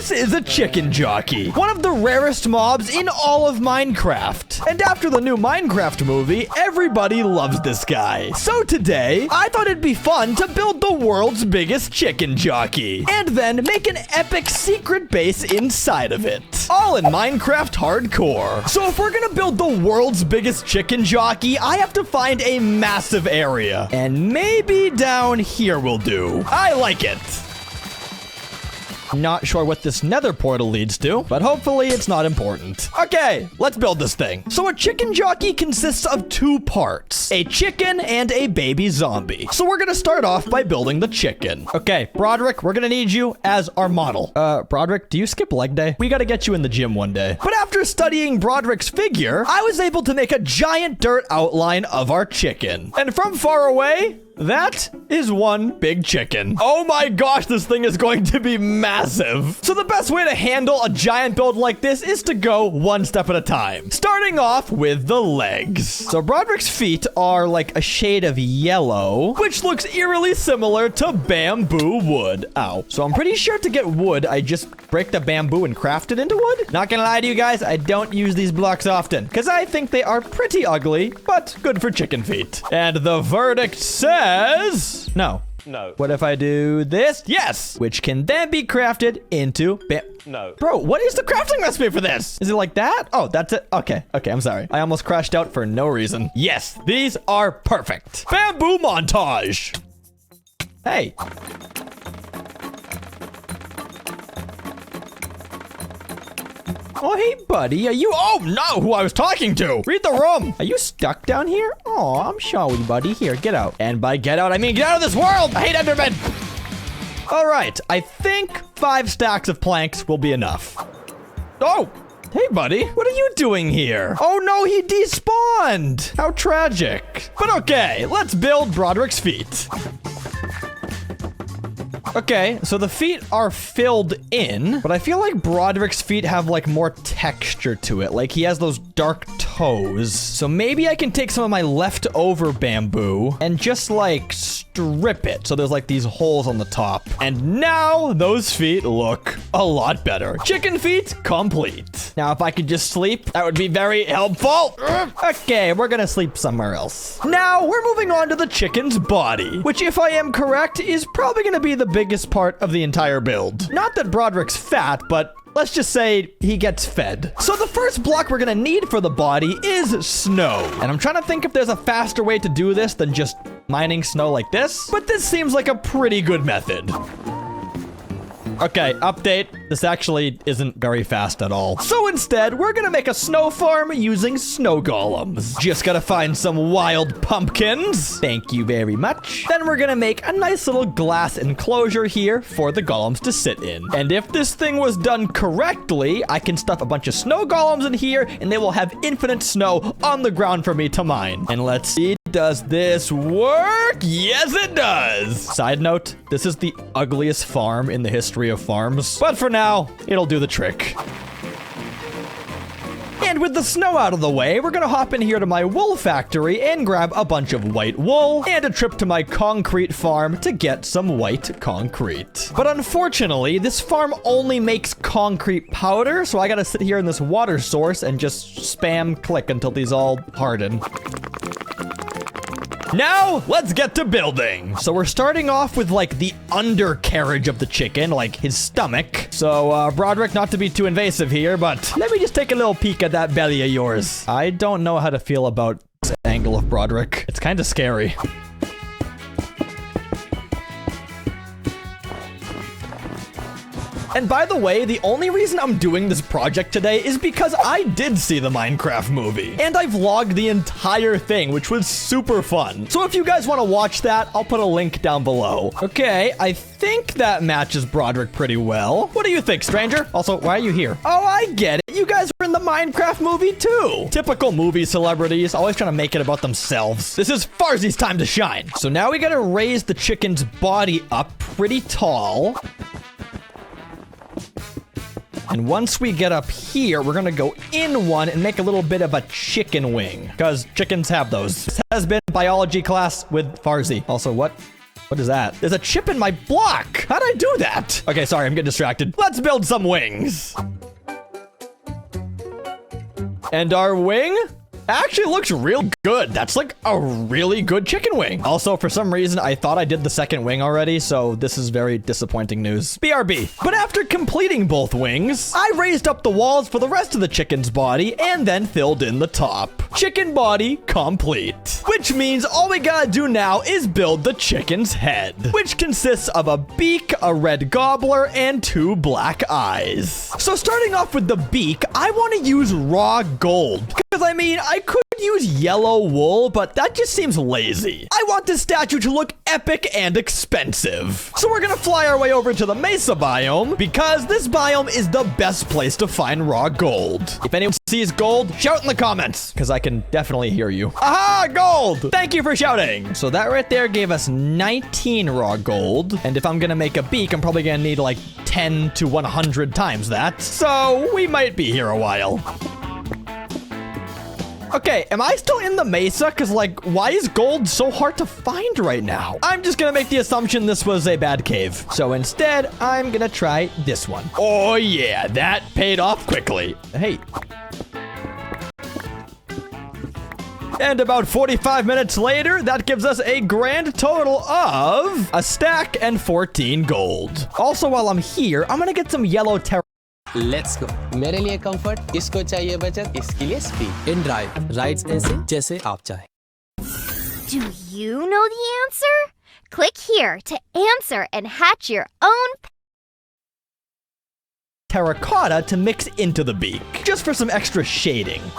This is a chicken jockey, one of the rarest mobs in all of Minecraft. And after the new Minecraft movie, everybody loves this guy. So today, I thought it'd be fun to build the world's biggest chicken jockey, and then make an epic secret base inside of it. All in Minecraft Hardcore. So if we're gonna build the world's biggest chicken jockey, I have to find a massive area. And maybe down here will do. I like it. Not sure what this nether portal leads to, but hopefully it's not important. Okay, let's build this thing. So a chicken jockey consists of two parts, a chicken and a baby zombie. So we're gonna start off by building the chicken. Okay, Broderick, we're gonna need you as our model. Broderick, do you skip leg day? We gotta get you in the gym one day. But after studying Broderick's figure, I was able to make a giant dirt outline of our chicken. And from far away, that is one big chicken. Oh my gosh, this thing is going to be massive. So the best way to handle a giant build like this is to go one step at a time. Starting off with the legs. So Broderick's feet are like a shade of yellow, which looks eerily similar to bamboo wood. Ow. So I'm pretty sure to get wood, I just break the bamboo and craft it into wood. Not gonna lie to you guys, I don't use these blocks often because I think they are pretty ugly, but good for chicken feet. And the verdict says no. No. What if I do this? Yes! Which can then be crafted into No. Bro, what is the crafting recipe for this? Is it like that? Oh, that's it. Okay, I'm sorry. I almost crashed out for no reason. Yes, these are perfect. Bamboo montage. Hey. Oh, hey, buddy. Are you... Oh, no, who I was talking to. Read the room. Are you stuck down here? Oh, I'm sorry, buddy. Here, get out. And by get out, I mean get out of this world. I hate Endermen. All right. I think 5 stacks of planks will be enough. Oh, hey, buddy. What are you doing here? Oh, no, he despawned. How tragic. But okay, let's build Broderick's feet. Okay, so the feet are filled in, but I feel like Broderick's feet have like more texture to it. Like he has those dark toes. So maybe I can take some of my leftover bamboo and just like strip it. So there's like these holes on the top. And now those feet look a lot better. Chicken feet complete. Now, if I could just sleep, that would be very helpful. Okay, we're gonna sleep somewhere else. Now we're moving on to the chicken's body, which if I am correct, is probably gonna be the biggest part of the entire build. Not that Broderick's fat, but let's just say he gets fed. So the first block we're gonna need for the body is snow. And I'm trying to think if there's a faster way to do this than just mining snow like this, but this seems like a pretty good method. Okay, update. This actually isn't very fast at all. So instead, we're gonna make a snow farm using snow golems. Just gotta find some wild pumpkins. Thank you very much. Then we're gonna make a nice little glass enclosure here for the golems to sit in. And if this thing was done correctly, I can stuff a bunch of snow golems in here and they will have infinite snow on the ground for me to mine. And let's see, does this work? Yes, it does. Side note, this is the ugliest farm in the history of farms. But for now, it'll do the trick. And with the snow out of the way, we're gonna hop in here to my wool factory and grab a bunch of white wool and a trip to my concrete farm to get some white concrete. But unfortunately, this farm only makes concrete powder, so I gotta sit here in this water source and just spam click until these all harden. Now, let's get to building. So we're starting off with like the undercarriage of the chicken, like his stomach. So, Broderick, not to be too invasive here, but let me just take a little peek at that belly of yours. I don't know how to feel about this angle of Broderick. It's kind of scary. And by the way, the only reason I'm doing this project today is because I did see the Minecraft movie. And I vlogged the entire thing, which was super fun. So if you guys want to watch that, I'll put a link down below. Okay, I think that matches Broderick pretty well. What do you think, stranger? Also, why are you here? Oh, I get it. You guys were in the Minecraft movie too. Typical movie celebrities, always trying to make it about themselves. This is Farzy's time to shine. So now we gotta raise the chicken's body up pretty tall. And once we get up here, we're gonna go in one and make a little bit of a chicken wing, because chickens have those. This has been biology class with Farzy. Also, what? What is that? There's a chip in my block. How'd I do that? Okay, sorry, I'm getting distracted. Let's build some wings. And our wing actually looks real good. That's like a really good chicken wing. Also, for some reason, I thought I did the second wing already, so this is very disappointing news. BRB. But after completing both wings, I raised up the walls for the rest of the chicken's body and then filled in the top. Chicken body complete. Which means all we gotta do now is build the chicken's head, which consists of a beak, a red gobbler, and 2 black eyes. So starting off with the beak, I want to use raw gold. Because I mean, I could use yellow wool, but that just seems lazy. I want this statue to look epic and expensive. So we're gonna fly our way over to the Mesa biome, because this biome is the best place to find raw gold. If anyone sees gold, shout in the comments, because I can definitely hear you. Aha, gold! Thank you for shouting. So that right there gave us 19 raw gold, and if I'm gonna make a beak, I'm probably gonna need like 10 to 100 times that. So we might be here a while. Okay, am I still in the Mesa? Because, like, why is gold so hard to find right now? I'm just gonna make the assumption this was a bad cave. So instead, I'm gonna try this one. Oh, yeah, that paid off quickly. Hey. And about 45 minutes later, that gives us a grand total of a stack and 14 gold. Also, while I'm here, I'm gonna get some yellow terra. Let's go. मेरे लिए comfort, इसको चाहिए बचत, इसके लिए speed. In drive rides ऐसे जैसे आप चाहें. Do you know the answer? Click here to answer and hatch your own terracotta to mix into the beak, just for some extra shading.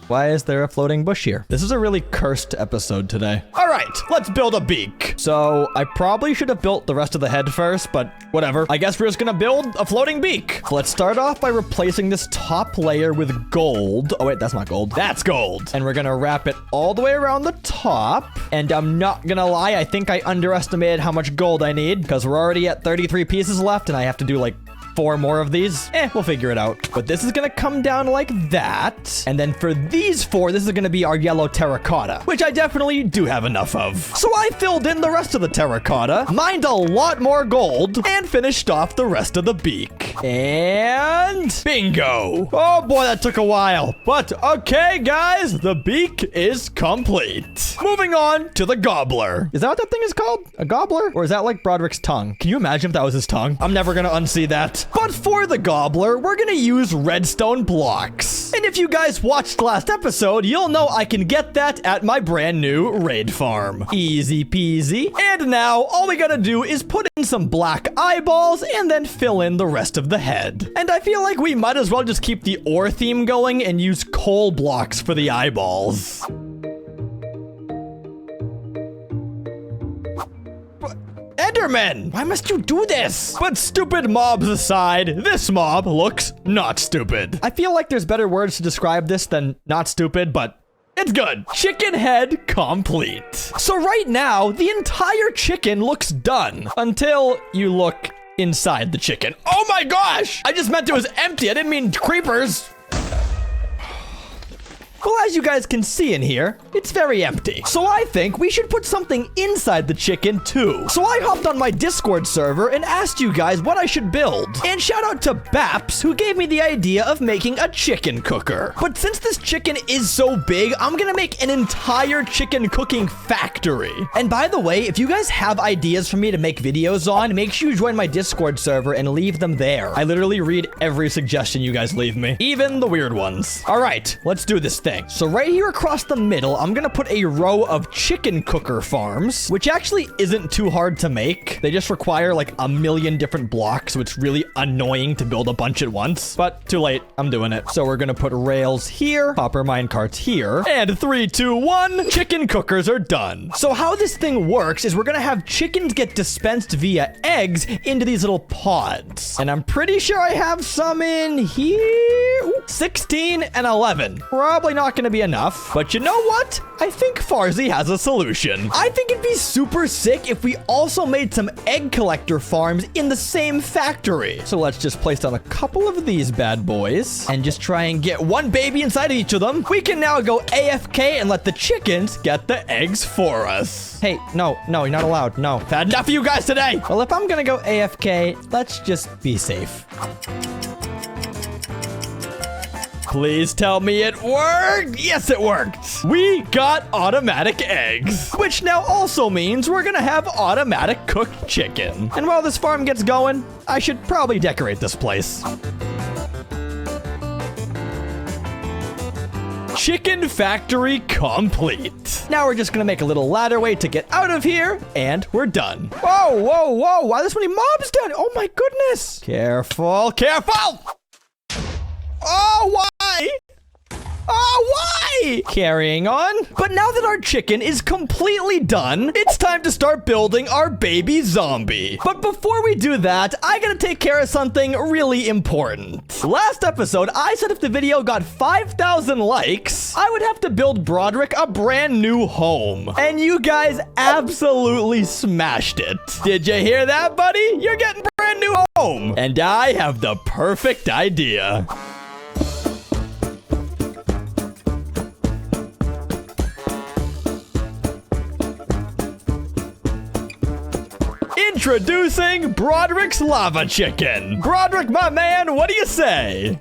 Why is there a floating bush here? This is a really cursed episode today. All right, let's build a beak. So I probably should have built the rest of the head first, but whatever. I guess we're just gonna build a floating beak. So let's start off by replacing this top layer with gold. Oh wait, that's not gold. That's gold. And we're gonna wrap it all the way around the top. And I'm not gonna lie, I think I underestimated how much gold I need, because we're already at 33 pieces left and I have to do like 4 more of these. We'll figure it out. But this is gonna come down like that. And then for these 4, this is gonna be our yellow terracotta, which I definitely do have enough of. So I filled in the rest of the terracotta, mined a lot more gold, and finished off the rest of the beak. And bingo. Oh boy, that took a while. But okay, guys, the beak is complete. Moving on to the gobbler. Is that what that thing is called? A gobbler? Or is that like Broderick's tongue? Can you imagine if that was his tongue? I'm never gonna unsee that. But for the gobbler, we're gonna use redstone blocks. And if you guys watched last episode, you'll know I can get that at my brand new raid farm. Easy peasy. And now, all we gotta do is put in some black eyeballs and then fill in the rest of the head. And I feel like we might as well just keep the ore theme going and use coal blocks for the eyeballs. Enderman! Why must you do this? But stupid mobs aside, this mob looks not stupid. I feel like there's better words to describe this than not stupid, but it's good. Chicken head complete. So right now, the entire chicken looks done until you look inside the chicken. Oh my gosh! I just meant it was empty. I didn't mean creepers. Well, as you guys can see in here, it's very empty. So I think we should put something inside the chicken too. So I hopped on my Discord server and asked you guys what I should build. And shout out to Baps, who gave me the idea of making a chicken cooker. But since this chicken is so big, I'm gonna make an entire chicken cooking factory. And by the way, if you guys have ideas for me to make videos on, make sure you join my Discord server and leave them there. I literally read every suggestion you guys leave me, even the weird ones. All right, let's do this thing. So right here across the middle, I'm gonna put a row of chicken cooker farms, which actually isn't too hard to make. They just require like a million different blocks, so it's really annoying to build a bunch at once, but too late, I'm doing it. So we're gonna put rails here, copper minecarts here, and 3, 2, 1, chicken cookers are done. So how this thing works is we're gonna have chickens get dispensed via eggs into these little pods. And I'm pretty sure I have some in here. Ooh, 16 and 11. Probably not not gonna be enough. But you know what? I think Farzy has a solution. I think it'd be super sick if we also made some egg collector farms in the same factory. So let's just place down a couple of these bad boys and just try and get one baby inside of each of them. We can now go AFK and let the chickens get the eggs for us. Hey, no, you're not allowed. No. I've had enough of you guys today. Well, if I'm gonna go AFK, let's just be safe. Please tell me it worked. Yes, it worked. We got automatic eggs, which now also means we're gonna have automatic cooked chicken. And while this farm gets going, I should probably decorate this place. Chicken factory complete. Now we're just gonna make a little ladder way to get out of here, and we're done. Whoa, whoa, whoa, why are this many mobs done? Oh my goodness. Careful, careful! Oh, why? Oh, why? Carrying on. But now that our chicken is completely done, it's time to start building our baby zombie. But before we do that, I gotta take care of something really important. Last episode, I said if the video got 5,000 likes, I would have to build Broderick a brand new home. And you guys absolutely smashed it. Did you hear that, buddy? You're getting a brand new home. And I have the perfect idea. Introducing Broderick's Lava Chicken. Broderick, my man, what do you say?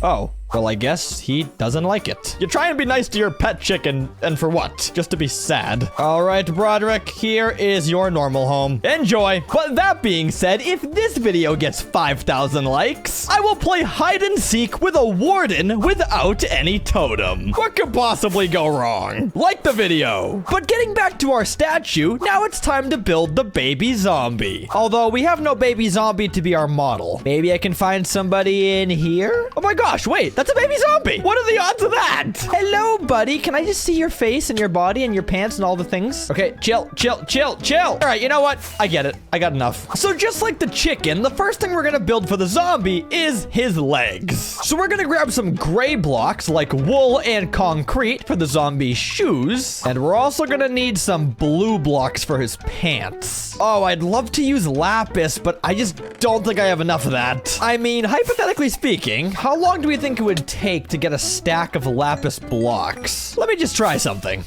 Oh, well, I guess he doesn't like it. You try and be nice to your pet chicken, and for what? Just to be sad. All right, Broderick, here is your normal home. Enjoy. But that being said, if this video gets 5,000 likes, I will play hide and seek with a warden without any totem. What could possibly go wrong? Like the video. But getting back to our statue, now it's time to build the baby zombie. Although we have no baby zombie to be our model. Maybe I can find somebody in here? Oh my gosh, wait. That's a baby zombie. What are the odds of that? Hello, buddy. Can I just see your face and your body and your pants and all the things? Okay, chill. All right, you know what? I get it. I got enough. So just like the chicken, the first thing we're gonna build for the zombie is his legs. So we're gonna grab some gray blocks like wool and concrete for the zombie's shoes. And we're also gonna need some blue blocks for his pants. Oh, I'd love to use lapis, but I just don't think I have enough of that. I mean, hypothetically speaking, how long do we think it would take to get a stack of lapis blocks? Let me just try something.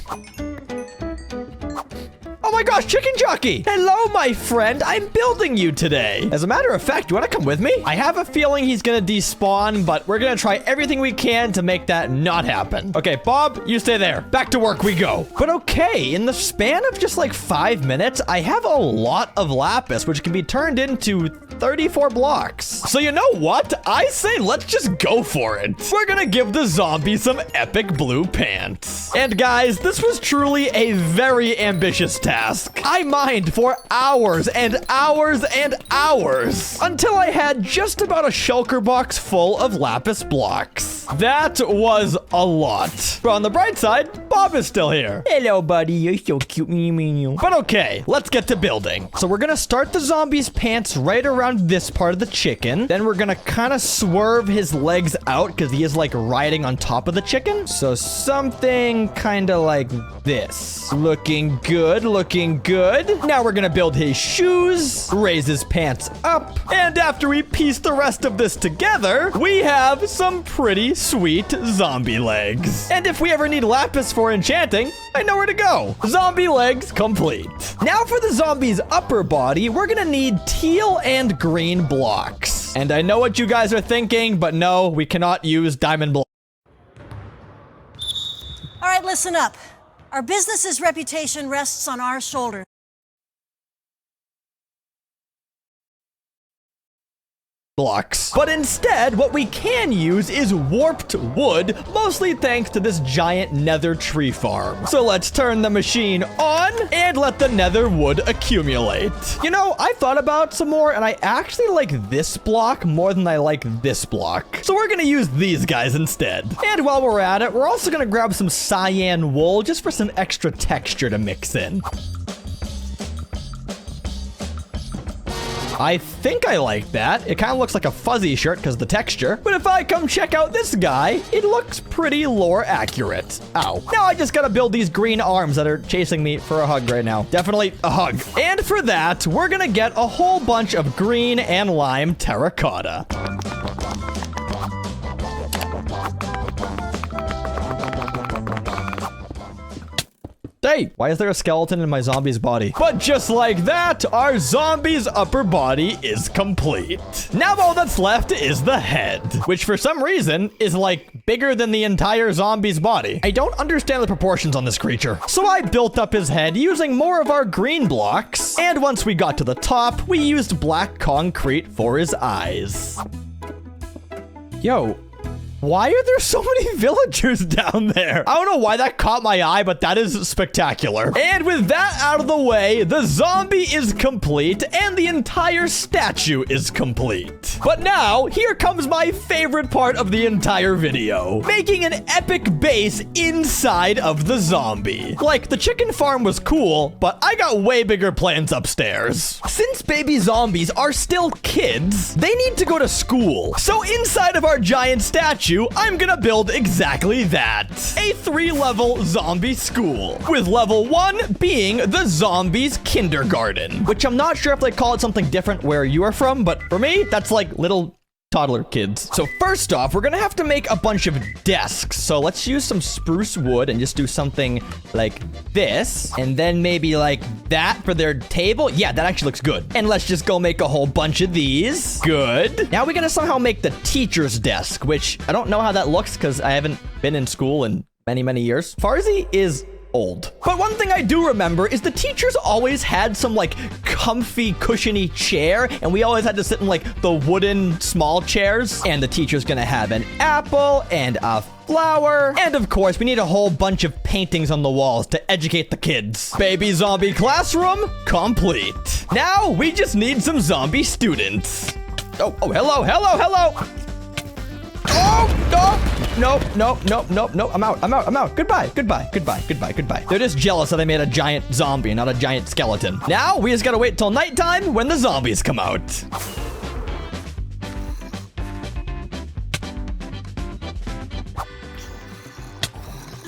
Oh my gosh, Chicken Jokey! Hello, my friend. I'm building you today. As a matter of fact, you want to come with me? I have a feeling he's going to despawn, but we're going to try everything we can to make that not happen. Okay, Bob, you stay there. Back to work we go. But okay, in the span of just like 5 minutes, I have a lot of lapis, which can be turned into 34 blocks. So you know what? I say let's just go for it. We're going to give the zombie some epic blue pants. And guys, this was truly a very ambitious task. I mined for hours and hours and hours until I had just about a shulker box full of lapis blocks. That was a lot. But on the bright side, Bob is still here. Hello, buddy. You're so cute. But okay, let's get to building. So we're gonna start the zombie's pants right around this part of the chicken. Then we're gonna kind of swerve his legs out because he is like riding on top of the chicken. So something kind of like this. Looking good, looking good. Now we're gonna build his shoes, raise his pants up, and after we piece the rest of this together, we have some pretty sweet zombie legs. And if we ever need lapis for enchanting, I know where to go. Zombie legs complete. Now for the zombie's upper body, we're gonna need teal and green blocks. And I know what you guys are thinking, but no, we cannot use diamond blocks. All right, listen up. Our business's reputation rests on our shoulders. Blocks. But instead, what we can use is warped wood, mostly thanks to this giant nether tree farm. So let's turn the machine on and let the nether wood accumulate. You know, I thought about some more and I actually like this block more than I like this block. So we're gonna use these guys instead. And while we're at it, we're also gonna grab some cyan wool just for some extra texture to mix in. I think I like that. It kind of looks like a fuzzy shirt because of the texture. But if I come check out this guy, it looks pretty lore accurate. Ow. Now I just gotta build these green arms that are chasing me for a hug right now. Definitely a hug. And for that, we're gonna get a whole bunch of green and lime terracotta. Hey, why is there a skeleton in my zombie's body? But just like that, our zombie's upper body is complete. Now all that's left is the head, which for some reason is like bigger than the entire zombie's body. I don't understand the proportions on this creature. So I built up his head using more of our green blocks. And once we got to the top, we used black concrete for his eyes. Yo. Why are there so many villagers down there? I don't know why that caught my eye, but that is spectacular. And with that out of the way, the zombie is complete and the entire statue is complete. But now, here comes my favorite part of the entire video. Making an epic base inside of the zombie. Like, the chicken farm was cool, but I got way bigger plans upstairs. Since baby zombies are still kids, they need to go to school. So inside of our giant statue, I'm gonna build exactly that. A 3-level zombie school, with level 1 being the zombies kindergarten, which I'm not sure if they call it something different where you are from, but for me, that's like little toddler kids. So first off, we're gonna have to make a bunch of desks. So let's use some spruce wood and just do something like this. And then maybe like that for their table. Yeah, that actually looks good. And let's just go make a whole bunch of these. Good. Now we gotta somehow make the teacher's desk, which I don't know how that looks because I haven't been in school in many, many years. Farzy is old. But one thing I do remember is the teachers always had some like comfy cushiony chair, and we always had to sit in like the wooden small chairs. And the teacher's gonna have an apple and a flower, and of course we need a whole bunch of paintings on the walls to educate the kids. Baby zombie classroom complete. Now we just need some zombie students. Oh, hello. Oh, no. I'm out. Goodbye. They're just jealous that I made a giant zombie, not a giant skeleton. Now, we just gotta wait till nighttime when the zombies come out.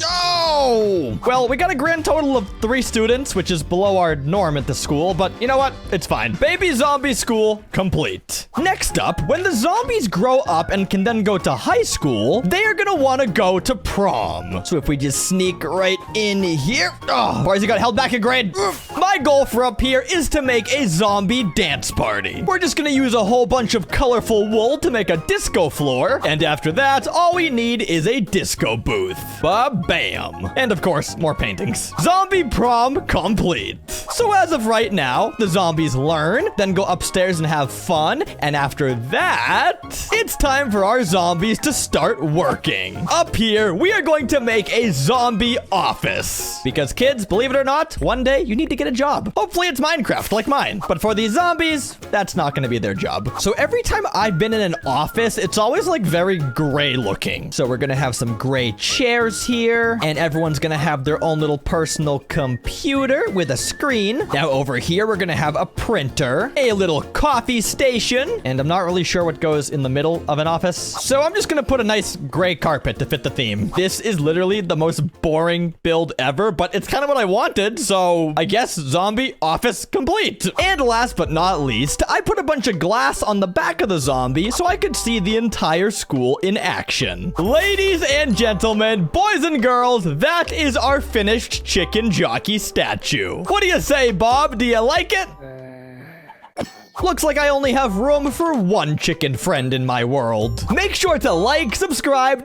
Oh! Well, we got a grand total of 3 students, which is below our norm at the school, but you know what? It's fine. Baby zombie school complete. Next up, when the zombies grow up and can then go to high school, they are gonna want to go to prom. So if we just sneak right in here. Oh, Farzy got held back a grade. My goal for up here is to make a zombie dance party. We're just gonna use a whole bunch of colorful wool to make a disco floor, and after that, all we need is a disco booth. Ba-bam. And of course, more paintings. Zombie prom complete. So as of right now, the zombies learn, then go upstairs and have fun, and after that, it's time for our zombies to start working. Up here, we are going to make a zombie office. Because kids, believe it or not, one day you need to get a job. Hopefully it's Minecraft like mine. But for these zombies, that's not gonna be their job. So every time I've been in an office, it's always like very gray looking. So we're gonna have some gray chairs here, and everyone's gonna have their own little personal computer with a screen. Now over here, we're gonna have a printer, a little coffee station, and I'm not really sure what goes in the middle of an office. So I'm just gonna put a nice gray carpet to fit the theme. This is literally the most boring build ever, but it's kind of what I wanted, so I guess zombie office complete. And last but not least, I put a bunch of glass on the back of the zombie so I could see the entire school in action. Ladies and gentlemen, boys and girls, that is our finished Chicken Jokey statue. What do you say, Bob? Do you like it? Looks like I only have room for one chicken friend in my world. Make sure to like, subscribe,